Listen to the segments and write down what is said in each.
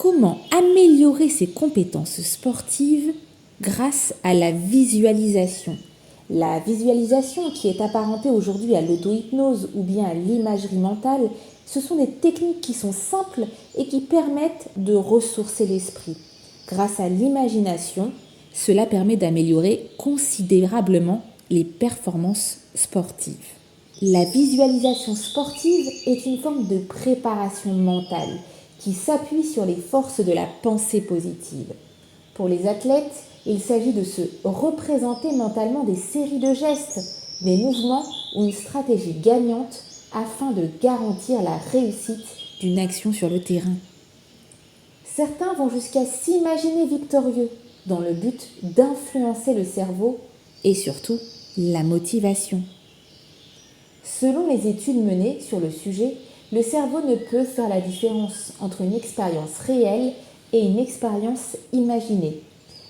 Comment améliorer ses compétences sportives grâce à la visualisation? La visualisation, qui est apparentée aujourd'hui à l'auto-hypnose ou bien à l'imagerie mentale, ce sont des techniques qui sont simples et qui permettent de ressourcer l'esprit. Grâce à l'imagination, cela permet d'améliorer considérablement les performances sportives. La visualisation sportive est une forme de préparation mentale qui s'appuie sur les forces de la pensée positive. Pour les athlètes, il s'agit de se représenter mentalement des séries de gestes, des mouvements ou une stratégie gagnante afin de garantir la réussite d'une action sur le terrain. Certains vont jusqu'à s'imaginer victorieux dans le but d'influencer le cerveau et surtout la motivation. Selon les études menées sur le sujet, le cerveau ne peut faire la différence entre une expérience réelle et une expérience imaginée.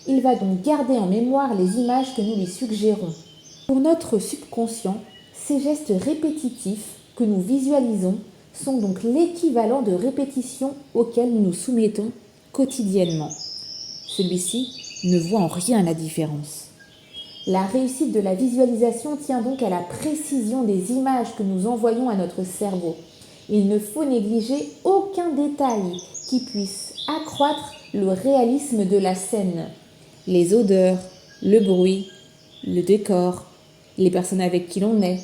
Il va donc garder en mémoire les images que nous lui suggérons. Pour notre subconscient, ces gestes répétitifs que nous visualisons sont donc l'équivalent de répétitions auxquelles nous nous soumettons quotidiennement. Celui-ci ne voit en rien la différence. La réussite de la visualisation tient donc à la précision des images que nous envoyons à notre cerveau. Il ne faut négliger aucun détail qui puisse accroître le réalisme de la scène. Les odeurs, le bruit, le décor, les personnes avec qui l'on est,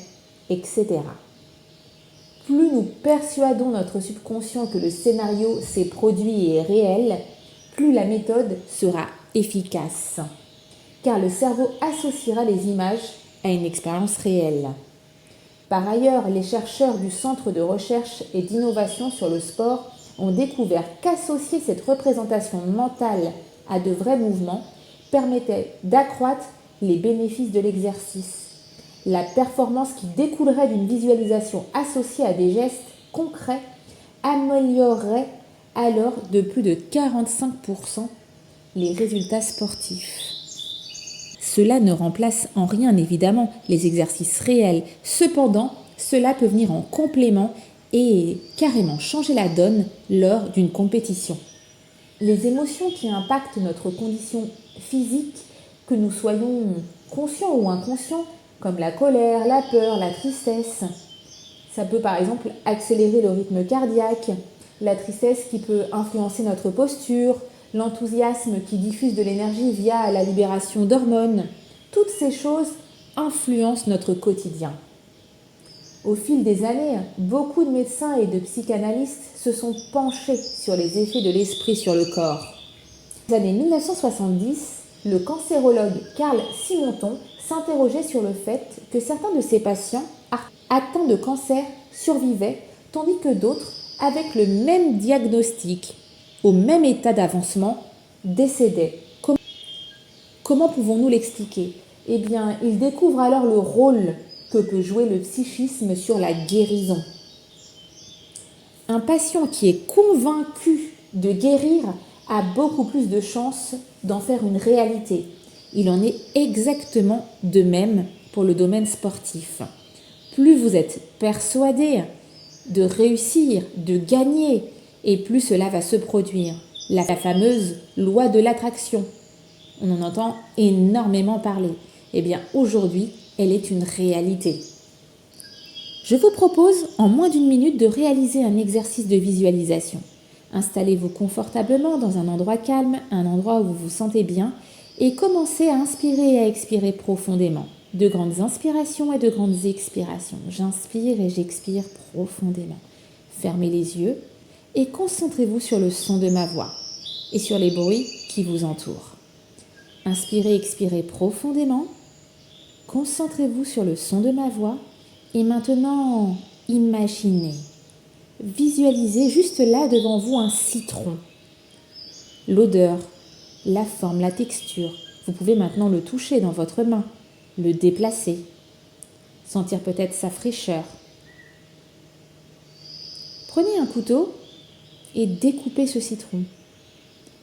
etc. Plus nous persuadons notre subconscient que le scénario s'est produit et est réel, plus la méthode sera efficace. Car le cerveau associera les images à une expérience réelle. Par ailleurs, les chercheurs du Centre de recherche et d'innovation sur le sport ont découvert qu'associer cette représentation mentale à de vrais mouvements permettait d'accroître les bénéfices de l'exercice. La performance qui découlerait d'une visualisation associée à des gestes concrets améliorerait alors de plus de 45% les résultats sportifs. Cela ne remplace en rien évidemment les exercices réels. Cependant, cela peut venir en complément et carrément changer la donne lors d'une compétition. Les émotions qui impactent notre condition physique, que nous soyons conscients ou inconscients, comme la colère, la peur, la tristesse, ça peut par exemple accélérer le rythme cardiaque, la tristesse qui peut influencer notre posture, l'enthousiasme qui diffuse de l'énergie via la libération d'hormones. Toutes ces choses influencent notre quotidien. Au fil des années, beaucoup de médecins et de psychanalystes se sont penchés sur les effets de l'esprit sur le corps. Dans les années 1970, le cancérologue Carl Simonton s'interrogeait sur le fait que certains de ses patients atteints de cancer survivaient, tandis que d'autres, avec le même diagnostic, au même état d'avancement, décédaient. Comment pouvons-nous l'expliquer? Eh bien, il découvre alors le rôle que peut jouer le psychisme sur la guérison. Un patient qui est convaincu de guérir a beaucoup plus de chances d'en faire une réalité. Il en est exactement de même pour le domaine sportif. Plus vous êtes persuadé de réussir, de gagner, et plus cela va se produire. La fameuse loi de l'attraction. On en entend énormément parler. Eh bien, aujourd'hui, elle est une réalité. Je vous propose, en moins d'une minute, de réaliser un exercice de visualisation. Installez-vous confortablement dans un endroit calme, un endroit où vous vous sentez bien, et commencez à inspirer et à expirer profondément. De grandes inspirations et de grandes expirations. J'inspire et j'expire profondément. Fermez les yeux et concentrez-vous sur le son de ma voix et sur les bruits qui vous entourent. Inspirez, expirez profondément. Concentrez-vous sur le son de ma voix et maintenant, imaginez, visualisez juste là devant vous un citron. L'odeur, la forme, la texture. Vous pouvez maintenant le toucher dans votre main, le déplacer, sentir peut-être sa fraîcheur. Prenez un couteau et découpez ce citron.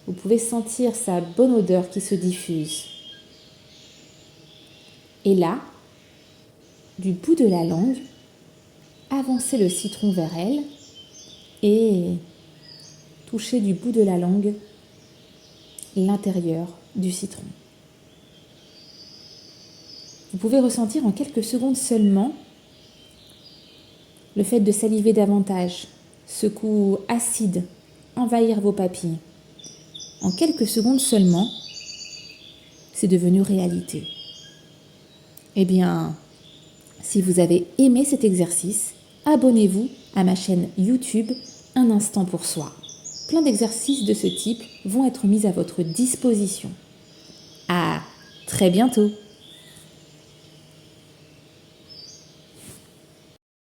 Vous pouvez sentir sa bonne odeur qui se diffuse. Et là, du bout de la langue, avancez le citron vers elle et toucher du bout de la langue l'intérieur du citron. Vous pouvez ressentir en quelques secondes seulement le fait de saliver davantage, ce goût acide envahir vos papilles. En quelques secondes seulement, c'est devenu réalité. Eh bien, si vous avez aimé cet exercice, abonnez-vous à ma chaîne YouTube Un instant pour soi. Plein d'exercices de ce type vont être mis à votre disposition. À très bientôt!